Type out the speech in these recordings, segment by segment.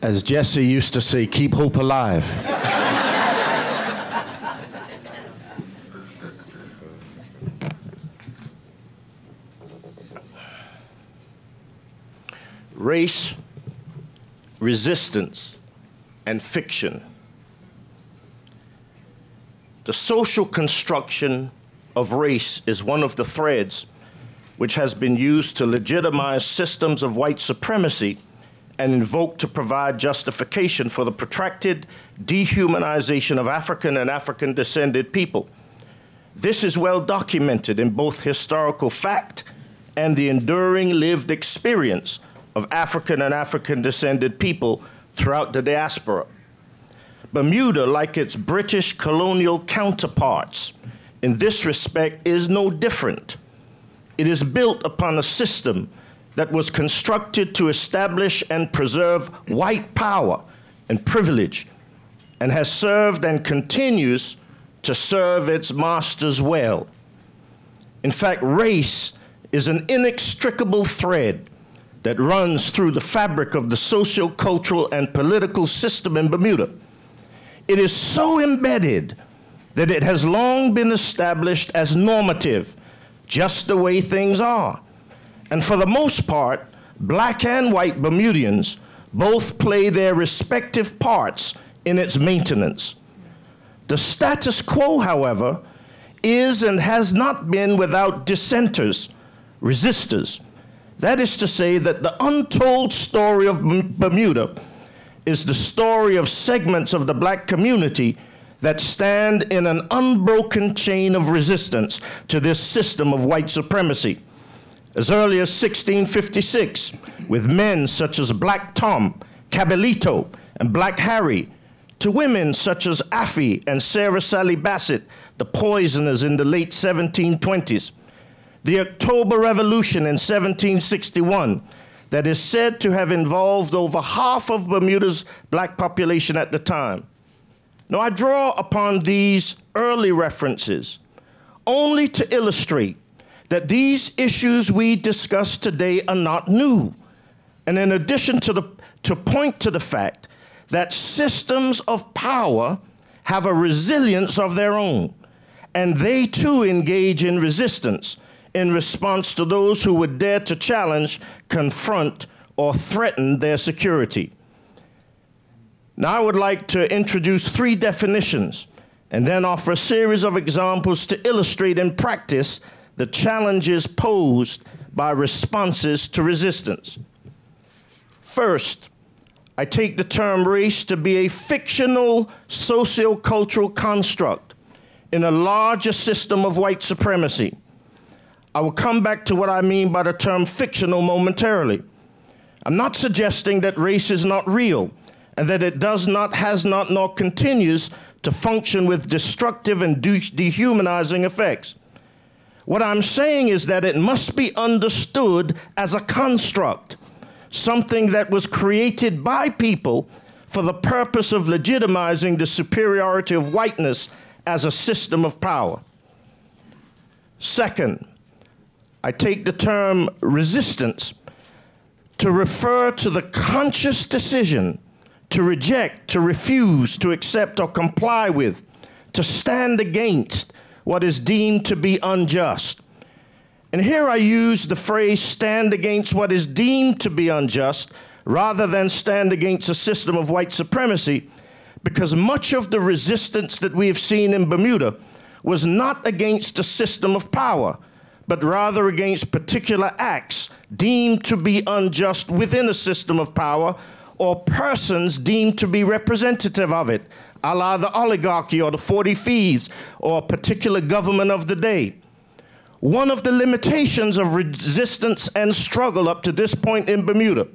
As Jesse used to say, keep hope alive. Race, resistance, and fiction. The social construction of race is one of the threads which has been used to legitimize systems of white supremacy and invoked to provide justification for the protracted dehumanization of African and African-descended people. This is well documented in both historical fact and the enduring lived experience of African and African-descended people throughout the diaspora. Bermuda, like its British colonial counterparts, in this respect is no different. It is built upon a system that was constructed to establish and preserve white power and privilege, and has served and continues to serve its masters well. In fact, race is an inextricable thread that runs through the fabric of the socio-cultural and political system in Bermuda. It is so embedded that it has long been established as normative, just the way things are. And for the most part, black and white Bermudians both play their respective parts in its maintenance. The status quo, however, is and has not been without dissenters, resistors. That is to say that the untold story of Bermuda is the story of segments of the black community that stand in an unbroken chain of resistance to this system of white supremacy. As early as 1656, with men such as Black Tom, Cabellito, and Black Harry, to women such as Affie and Sarah Sally Bassett, the poisoners in the late 1720s. The October Revolution in 1761, that is said to have involved over half of Bermuda's black population at the time. Now, I draw upon these early references only to illustrate that these issues we discuss today are not new, and in addition to point to the fact that systems of power have a resilience of their own, and they too engage in resistance in response to those who would dare to challenge, confront, or threaten their security. Now, I would like to introduce 3 definitions and then offer a series of examples to illustrate in practice the challenges posed by responses to resistance. First, I take the term race to be a fictional socio-cultural construct in a larger system of white supremacy. I will come back to what I mean by the term fictional momentarily. I'm not suggesting that race is not real and that it does not, has not, nor continues to function with destructive and dehumanizing effects. What I'm saying is that it must be understood as a construct, something that was created by people for the purpose of legitimizing the superiority of whiteness as a system of power. Second, I take the term resistance to refer to the conscious decision to reject, to refuse, to accept or comply with, to stand against what is deemed to be unjust. And here I use the phrase stand against what is deemed to be unjust rather than stand against a system of white supremacy, because much of the resistance that we have seen in Bermuda was not against a system of power, but rather against particular acts deemed to be unjust within a system of power, or persons deemed to be representative of it, a la the oligarchy or the 40 Thieves or a particular government of the day. One of the limitations of resistance and struggle up to this point in Bermuda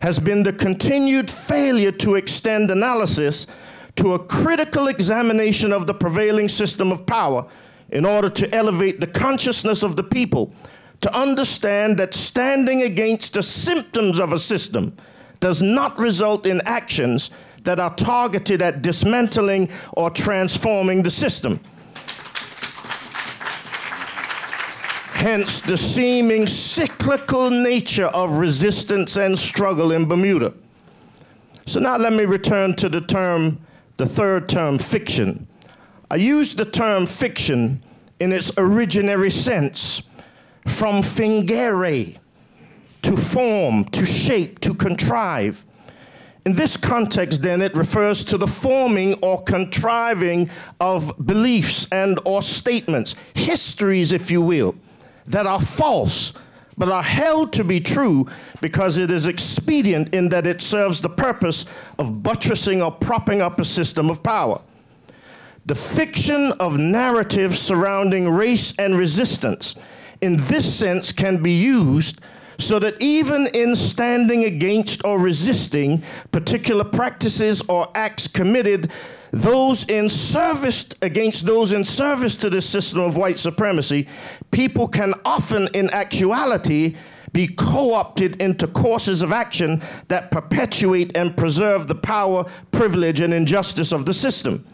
has been the continued failure to extend analysis to a critical examination of the prevailing system of power in order to elevate the consciousness of the people to understand that standing against the symptoms of a system does not result in actions that are targeted at dismantling or transforming the system. Hence the seeming cyclical nature of resistance and struggle in Bermuda. So now let me return to the third term, fiction. I use the term fiction in its originary sense, from fingere, to form, to shape, to contrive. In this context, then, it refers to the forming or contriving of beliefs and or statements, histories, if you will, that are false, but are held to be true because it is expedient in that it serves the purpose of buttressing or propping up a system of power. The fiction of narratives surrounding race and resistance, in this sense, can be used so that even in standing against or resisting particular practices or acts committed, those in service against those in service to this system of white supremacy, people can often, in actuality, be co-opted into courses of action that perpetuate and preserve the power, privilege, and injustice of the system.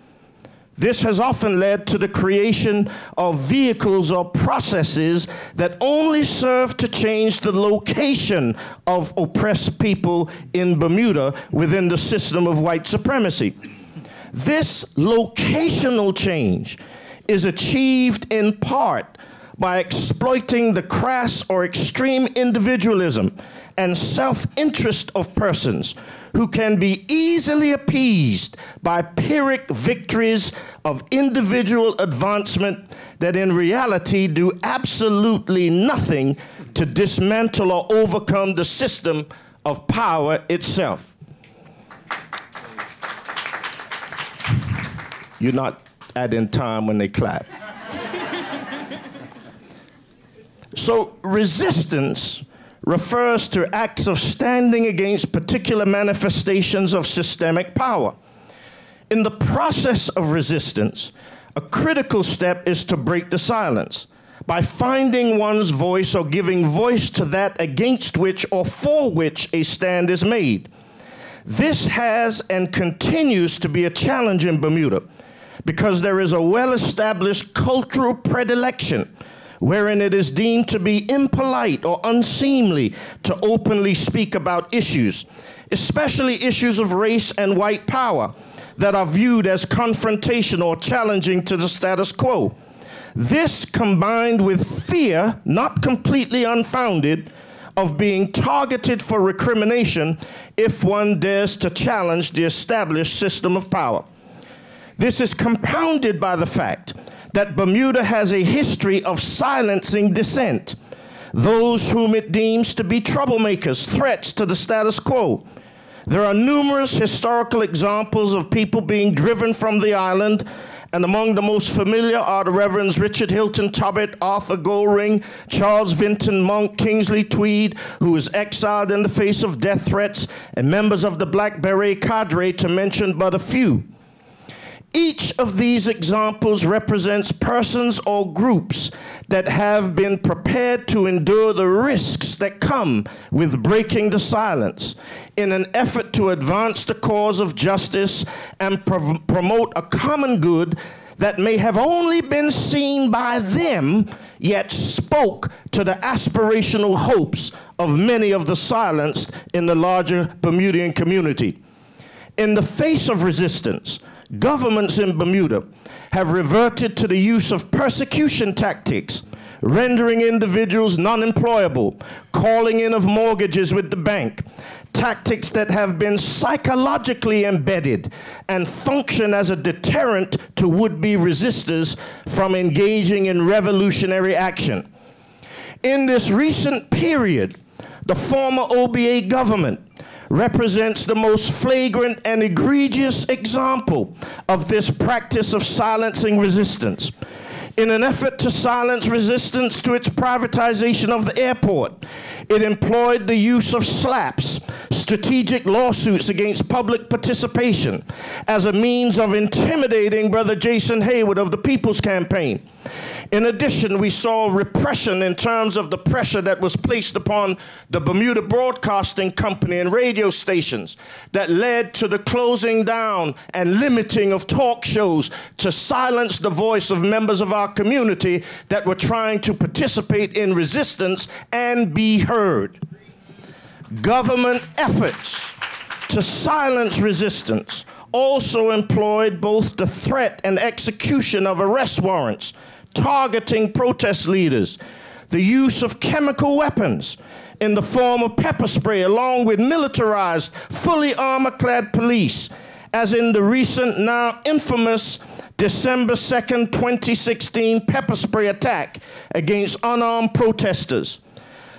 This has often led to the creation of vehicles or processes that only serve to change the location of oppressed people in Bermuda within the system of white supremacy. This locational change is achieved in part by exploiting the crass or extreme individualism and self-interest of persons who can be easily appeased by Pyrrhic victories of individual advancement that in reality do absolutely nothing to dismantle or overcome the system of power itself. You're not adding time when they clap. So resistance refers to acts of standing against particular manifestations of systemic power. In the process of resistance, a critical step is to break the silence by finding one's voice or giving voice to that against which or for which a stand is made. This has and continues to be a challenge in Bermuda because there is a well-established cultural predilection wherein it is deemed to be impolite or unseemly to openly speak about issues, especially issues of race and white power that are viewed as confrontational or challenging to the status quo. This, combined with fear, not completely unfounded, of being targeted for recrimination if one dares to challenge the established system of power. This is compounded by the fact that Bermuda has a history of silencing dissent, those whom it deems to be troublemakers, threats to the status quo. There are numerous historical examples of people being driven from the island, and among the most familiar are the Reverends Richard Hilton Tobbitt, Arthur Goldring, Charles Vinton Monk, Kingsley Tweed, who was exiled in the face of death threats, and members of the Black Beret cadre, to mention but a few. Each of these examples represents persons or groups that have been prepared to endure the risks that come with breaking the silence in an effort to advance the cause of justice and promote a common good that may have only been seen by them, yet spoke to the aspirational hopes of many of the silenced in the larger Bermudian community. In the face of resistance, governments in Bermuda have reverted to the use of persecution tactics, rendering individuals non-employable, calling in of mortgages with the bank, tactics that have been psychologically embedded and function as a deterrent to would-be resistors from engaging in revolutionary action. In this recent period, the former OBA government represents the most flagrant and egregious example of this practice of silencing resistance. In an effort to silence resistance to its privatization of the airport, it employed the use of slaps, strategic lawsuits against public participation, as a means of intimidating Brother Jason Hayward of the People's Campaign. In addition, we saw repression in terms of the pressure that was placed upon the Bermuda Broadcasting Company and radio stations that led to the closing down and limiting of talk shows to silence the voice of members of our community that were trying to participate in resistance and be heard. Government efforts to silence resistance also employed both the threat and execution of arrest warrants, targeting protest leaders, the use of chemical weapons in the form of pepper spray, along with militarized, fully armor-clad police, as in the recent, now infamous December 2nd, 2016 pepper spray attack against unarmed protesters.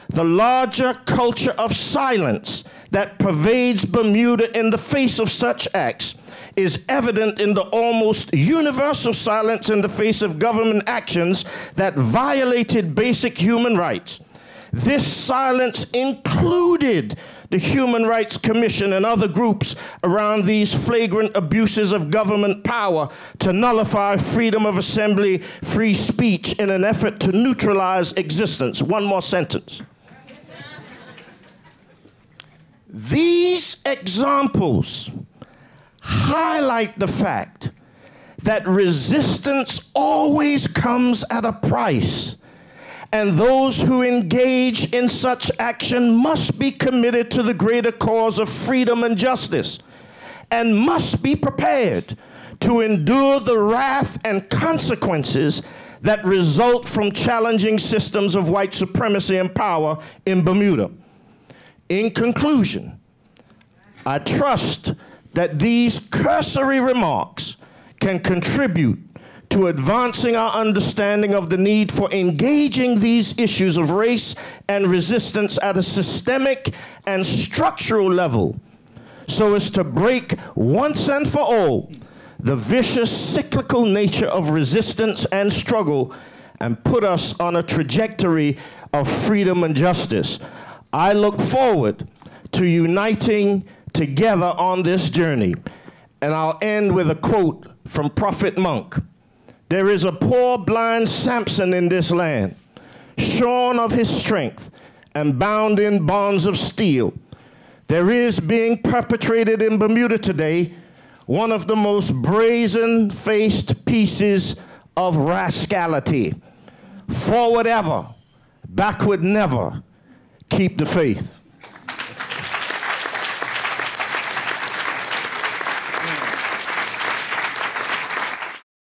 The larger culture of silence that pervades Bermuda in the face of such acts is evident in the almost universal silence in the face of government actions that violated basic human rights. This silence included the Human Rights Commission and other groups around these flagrant abuses of government power to nullify freedom of assembly, free speech in an effort to neutralize existence. One more sentence. These examples highlight the fact that resistance always comes at a price, and those who engage in such action must be committed to the greater cause of freedom and justice, and must be prepared to endure the wrath and consequences that result from challenging systems of white supremacy and power in Bermuda. In conclusion, I trust that these cursory remarks can contribute to advancing our understanding of the need for engaging these issues of race and resistance at a systemic and structural level, so as to break once and for all the vicious cyclical nature of resistance and struggle and put us on a trajectory of freedom and justice. I look forward to uniting together on this journey. And I'll end with a quote from Prophet Monk. There is a poor blind Samson in this land, shorn of his strength and bound in bonds of steel. There is being perpetrated in Bermuda today one of the most brazen-faced pieces of rascality. Forward ever, backward never. Keep the faith.